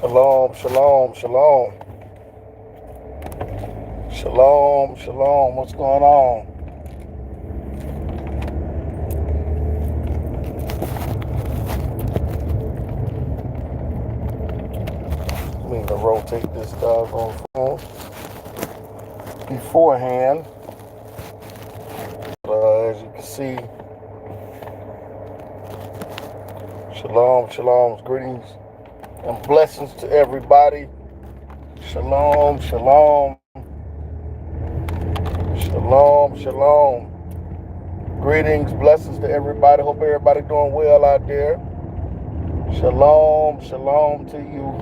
Shalom, shalom, shalom. Shalom, shalom. What's going on? I need to rotate this doggone phone beforehand. As you can see, shalom, shalom, greetings and blessings to everybody. Shalom, shalom, shalom, shalom. Greetings, blessings to everybody. Hope everybody doing well out there. Shalom, shalom to you.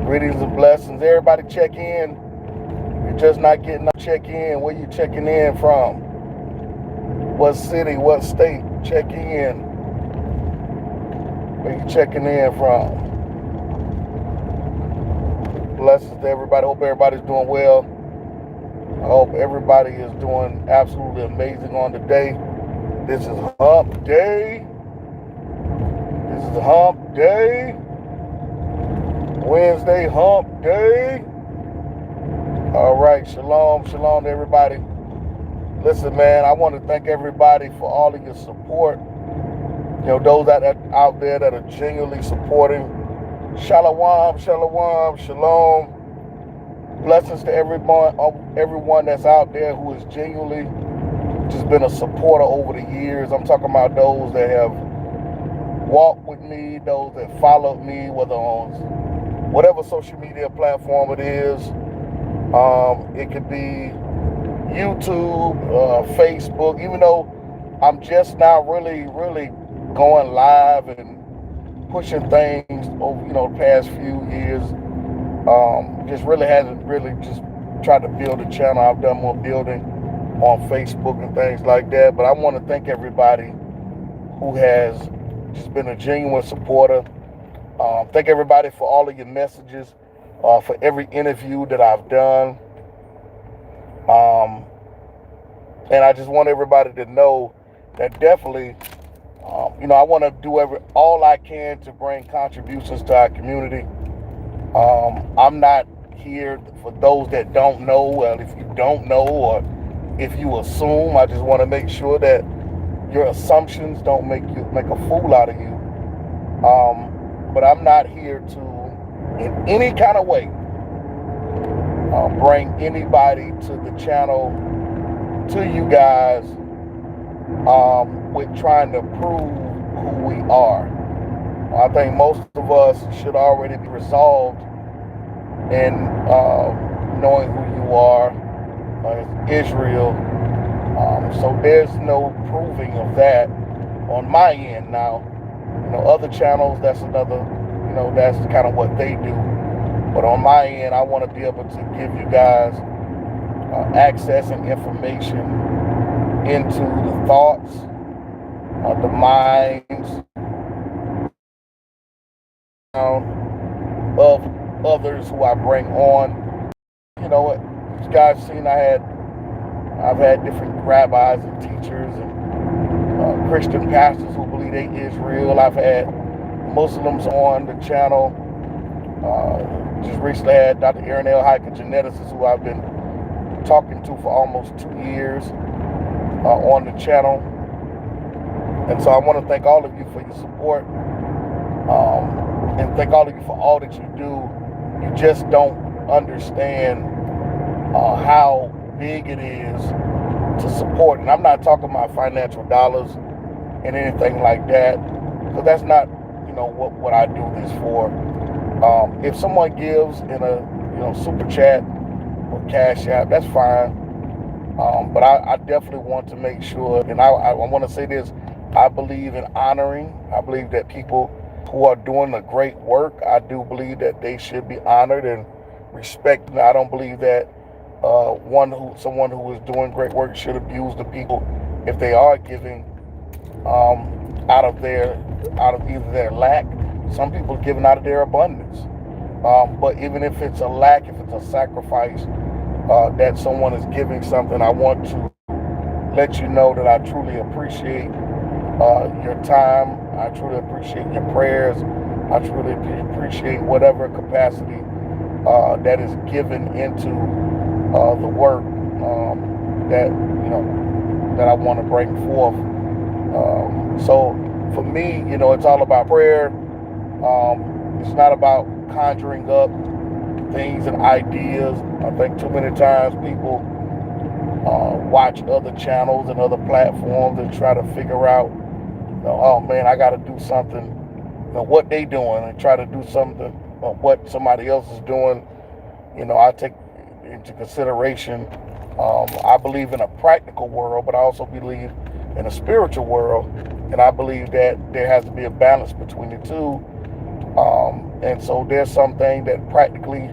Greetings and blessings. Everybody check in. You're just not getting up. Check in. Where you checking in from? What city? What state? Check in. Where you checking in from? Blessings to everybody. Hope everybody's doing well. I hope everybody is doing absolutely amazing on the day. This is hump day. This is hump day. Wednesday hump day. All right, shalom, shalom to everybody. Listen, man, I want to thank everybody for all of your support. You know, those out there that are genuinely supporting. Shalom, shalom, shalom. Blessings to everyone that's out there who has genuinely just been a supporter over the years. I'm talking about those that have walked with me, those that followed me, whether on whatever social media platform it is. It could be YouTube, Facebook, even though I'm just now really going live and pushing things over, the past few years. Just really hasn't really just tried to build a channel. I've done more building on Facebook and things like that. But I want to thank everybody who has just been a genuine supporter. Thank everybody for all of your messages, for every interview that I've done. And I just want everybody to know that definitely, I want to do all I can to bring contributions to our community. I'm not here for those that don't know. Well, if you don't know or if you assume, I just want to make sure that your assumptions don't make a fool out of you. But I'm not here to, in any kind of way, bring anybody to the channel, to you guys, with trying to prove who we are. I think most of us should already be resolved in knowing who you are as Israel. So there's no proving of that on my end now. Other channels, that's another, that's kind of what they do. But on my end, I want to be able to give you guys access and information into the thoughts, the minds of others who I bring on. You know what, you guys seen I've had different rabbis and teachers and Christian pastors who believe they Israel. I've had Muslims on the channel. Just recently had Dr. Aaron L. Hiker, geneticist, who I've been talking to for almost 2 years on the channel. And so I want to thank all of you for your support, and thank all of you for all that you do. You just don't understand how big it is to support. And I'm not talking about financial dollars and anything like that, because that's not, what I do this for. If someone gives in a, super chat or cash app, that's fine. But I definitely want to make sure, and I want to say this, I believe in honoring. I believe that people who are doing the great work, I do believe that they should be honored and respected. I don't believe that someone who is doing great work should abuse the people if they are giving out of either their lack. Some people are giving out of their abundance. But even if it's a lack, if it's a sacrifice, that someone is giving something, I want to let you know that I truly appreciate your time. I truly appreciate your prayers. I truly appreciate whatever capacity that is given into the work that that I want to bring forth. So for me, it's all about prayer. It's not about conjuring up things and ideas. I think too many times people watch other channels and other platforms and try to figure out, oh man, I got to do something, what they doing, and try to do something what somebody else is doing. I take into consideration. I believe in a practical world, but I also believe in a spiritual world, and I believe that there has to be a balance between the two. And so there's something that practically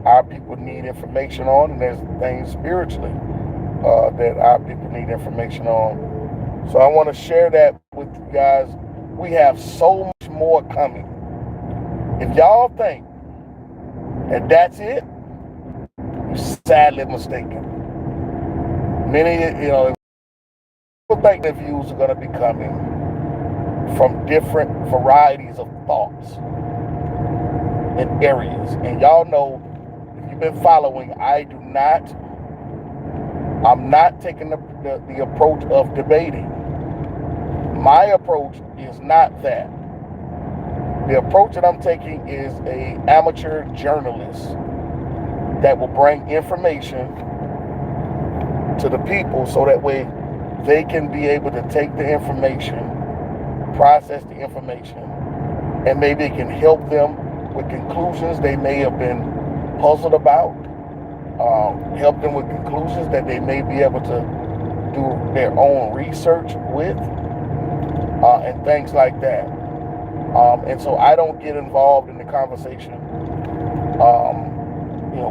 our people need information on, and there's things spiritually that our people need information on. So I want to share that with you guys. We have so much more coming. If y'all think that that's it, you're sadly mistaken. Many, people think the views are going to be coming from different varieties of thoughts and areas. And y'all know, if you've been following, I'm not taking the approach of debating. My approach is not that. The approach that I'm taking is a amateur journalist that will bring information to the people so that way they can be able to take the information, process the information, and maybe it can help them with conclusions they may have been puzzled about, help them with conclusions that they may be able to do their own research with, and things like that. And so I don't get involved in the conversation,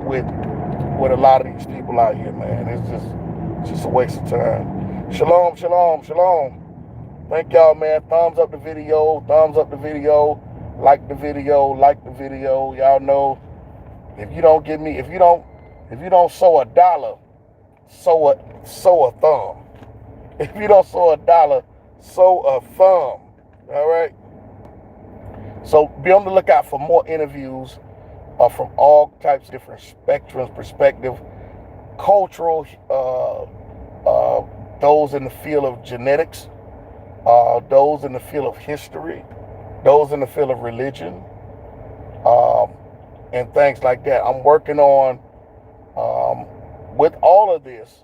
with a lot of these people out here, man. It's just a waste of time. Shalom, shalom, shalom. Thank y'all, man. Thumbs up the video, like the video. Y'all know, if you don't sow a dollar, sow a thumb. If you don't sow a dollar, sow a thumb. All right. So be on the lookout for more interviews from all types of different spectrums, perspective, cultural, those in the field of genetics, those in the field of history, those in the field of religion, and things like that. I'm working on, with all of this,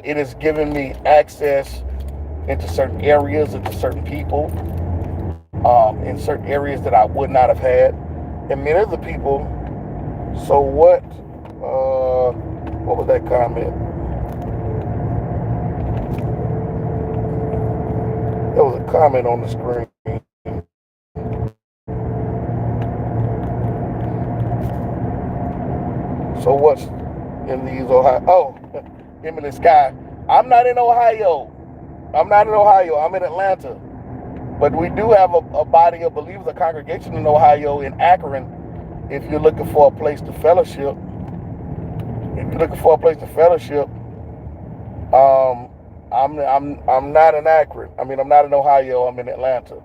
it has given me access into certain areas, into certain people, in certain areas that I would not have had. And many of the people, so what was that comment? There was a comment on the screen. So what's in these Ohio? Oh, him in the sky. I'm not in Ohio. I'm in Atlanta. But we do have a body of believers, a congregation in Ohio, in Akron. If you're looking for a place to fellowship, I'm not in Akron. I'm not in Ohio. I'm in Atlanta.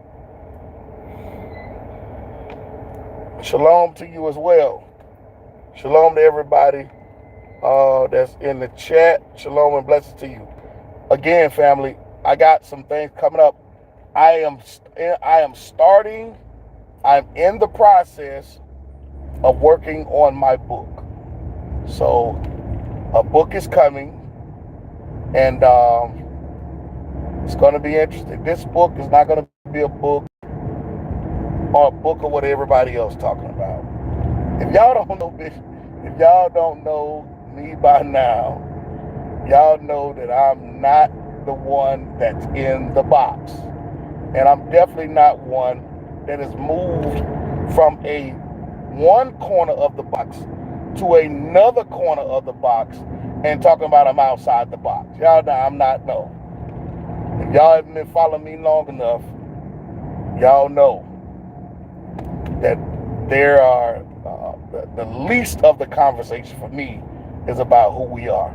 Shalom to you as well. Shalom to everybody that's in the chat. Shalom and blessings to you. Again, family, I got some things coming up. I'm in the process of working on my book. So a book is coming, and it's going to be interesting. This book is not going to be a book or a book of what everybody else talking about. If y'all don't know me by now, y'all know that I'm not the one that's in the box. And I'm definitely not one that is moved from one corner of the box to another corner of the box and talking about I'm outside the box. Y'all know I'm not, no. If y'all haven't been following me long enough, y'all know that there are, the least of the conversation for me is about who we are.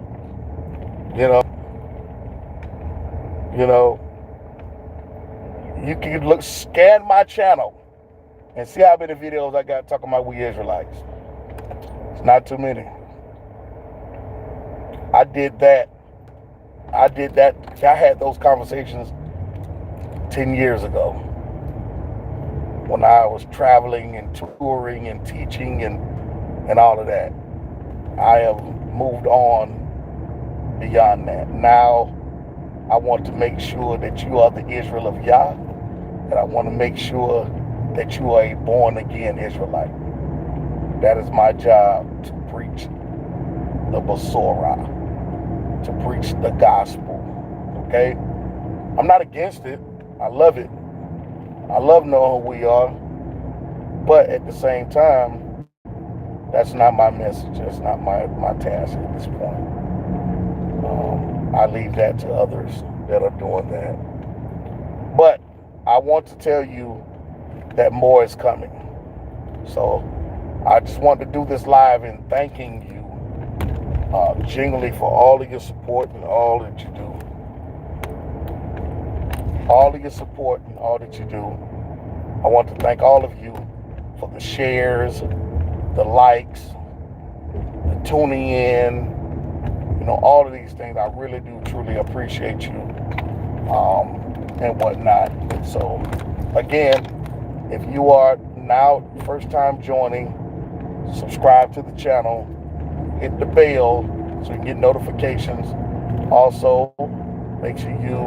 You can scan my channel and see how many videos I got talking about we Israelites. It's not too many. I did that. I had those conversations 10 years ago when I was traveling and touring and teaching and all of that. I have moved on beyond that. Now I want to make sure that you are the Israel of Yah, and I want to make sure that you are a born-again Israelite. That is my job, to preach the Besorah, to preach the gospel, okay? I'm not against it. I love it. I love knowing who we are. But at the same time, that's not my message. That's not my task at this point. I leave that to others that are doing that. But I want to tell you that more is coming. So I just want to do this live and thanking you genuinely for all of your support and all that you do. All of your support and all that you do. I want to thank all of you for the shares, the likes, the tuning in, all of these things. I really do truly appreciate you and whatnot. So again, if you are now first time joining, subscribe to the channel, hit the bell so you can get notifications. Also, make sure you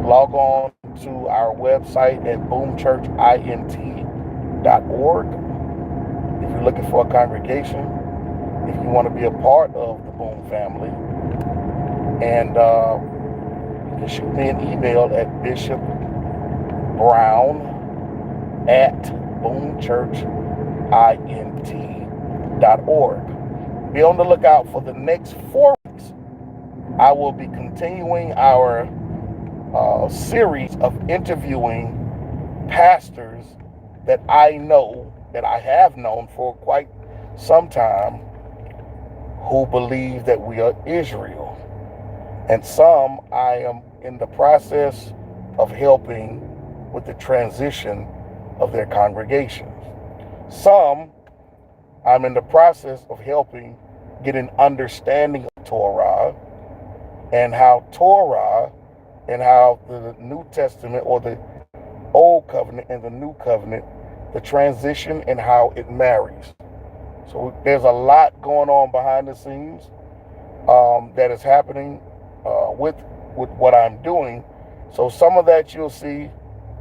log on to our website at boomchurchint.org if you're looking for a congregation, if you want to be a part of the Boom family. And you can shoot me an email at bishopbrown@boomchurchint.org. Be on the lookout for the next 4 weeks. I will be continuing our series of interviewing pastors that I know, that I have known for quite some time, who believe that we are Israel. And some I am in the process of helping with the transition of their congregations. Some I'm in the process of helping get an understanding of Torah and how Torah and how the New Testament, or the Old Covenant and the New Covenant, the transition and how it marries. So there's a lot going on behind the scenes that is happening with what I'm doing. So some of that you'll see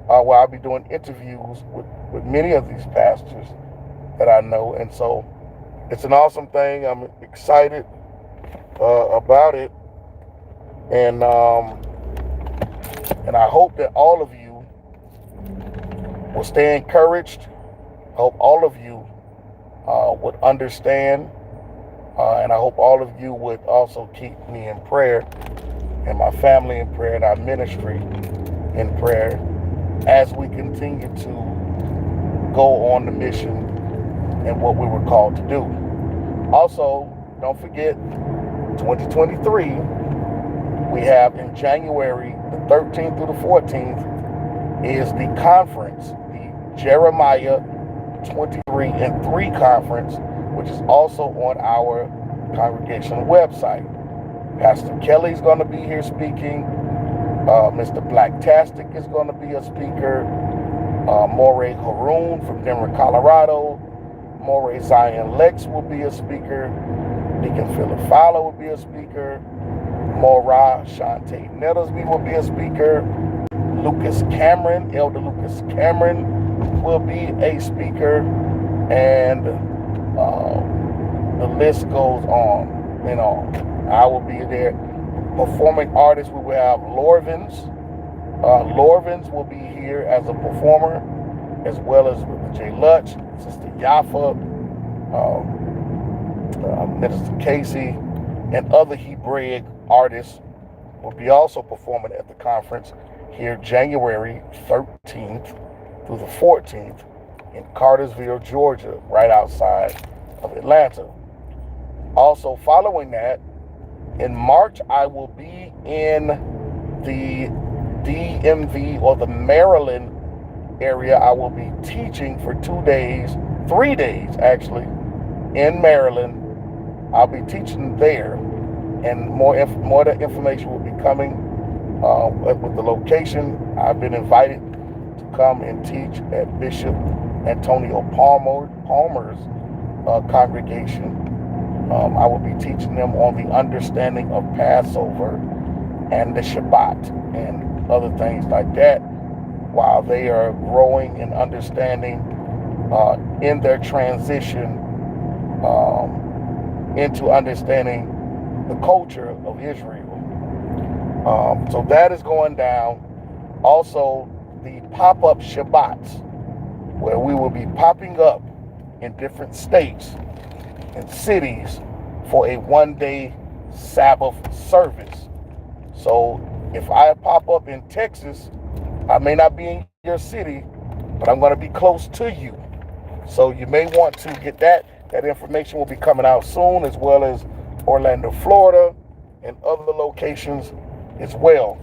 where I'll be doing interviews with many of these pastors that I know. And so it's an awesome thing. I'm excited about it. And I hope that all of you will stay encouraged. I hope all of you would understand. And I hope all of you would also keep me in prayer, and my family in prayer, and our ministry in prayer, as we continue to go on the mission and what we were called to do. Also, don't forget, 2023, we have in January the 13th through the 14th is the conference, the Jeremiah 23:3 conference, which is also on our congregation website. Pastor Kelly's going to be here speaking. Mr. Blacktastic is going to be a speaker. Moray Haroon from Denver, Colorado. Moray Zion Lex will be a speaker. Deacon Philip Fowler will be a speaker. Morah Shante Nettlesby will be a speaker. Lucas Cameron, Elder Lucas Cameron, will be a speaker. And the list goes on and on. I will be there. Performing artists, we will have Lorvins. Lorvins will be here as a performer, as well as Brother J. Lutch, Sister Yaffa, Minister Casey, and other Hebraic artists will be also performing at the conference here January 13th through the 14th in Cartersville, Georgia, right outside of Atlanta. Also, following that, in March, I will be in the DMV or the Maryland area, I will be teaching for 2 days, 3 days actually, in Maryland. I'll be teaching there, and more of the information will be coming with the location. I've been invited to come and teach at Bishop Antonio Palmer's congregation. I will be teaching them on the understanding of Passover and the Shabbat and other things like that, while they are growing and understanding in their transition into understanding the culture of Israel. So that is going down. Also, the pop-up Shabbats, where we will be popping up in different states and cities for a one-day Sabbath service. So if I pop up in Texas, I may not be in your city, but I'm going to be close to you. So you may want to get that. That information will be coming out soon, as well as Orlando, Florida, and other locations as well.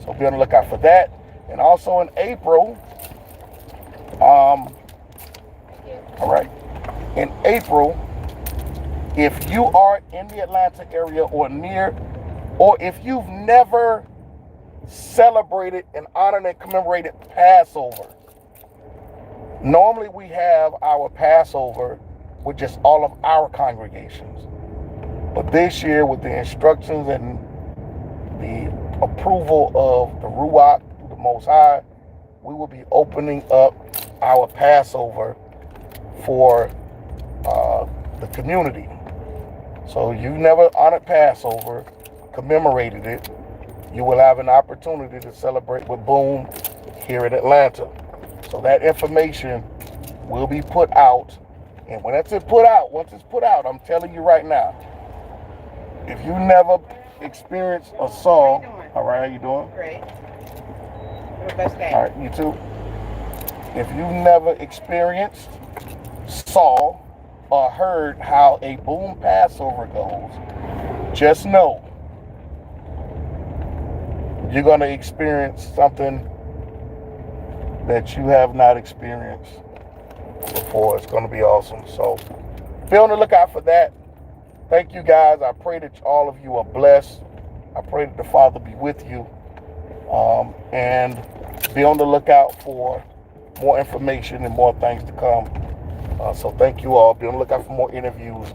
So be on the lookout for that. And also in April, all right, in April, if you are in the Atlanta area or near, or if you've never celebrated and honored and commemorated Passover, normally we have our Passover with just all of our congregations. But this year, with the instructions and the approval of the Ruach, the Most High, we will be opening up our Passover for the community. So you never honored Passover, commemorated it, you will have an opportunity to celebrate with Boom here in Atlanta. So that information will be put out. And when it's put out, once it's put out, I'm telling you right now, if you never experienced or saw, all right, how you doing? Great. Have a blessed day. All right, you too. If you've never experienced, saw, or heard how a Boom Passover goes, just know you're going to experience something that you have not experienced before. It's going to be awesome. So be on the lookout for that. Thank you, guys. I pray that all of you are blessed. I pray that the Father be with you. And be on the lookout for more information and more things to come. So thank you all. Be on the lookout for more interviews,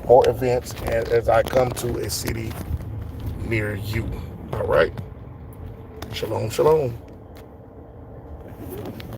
more events, and as I come to a city near you. All right. Shalom, shalom.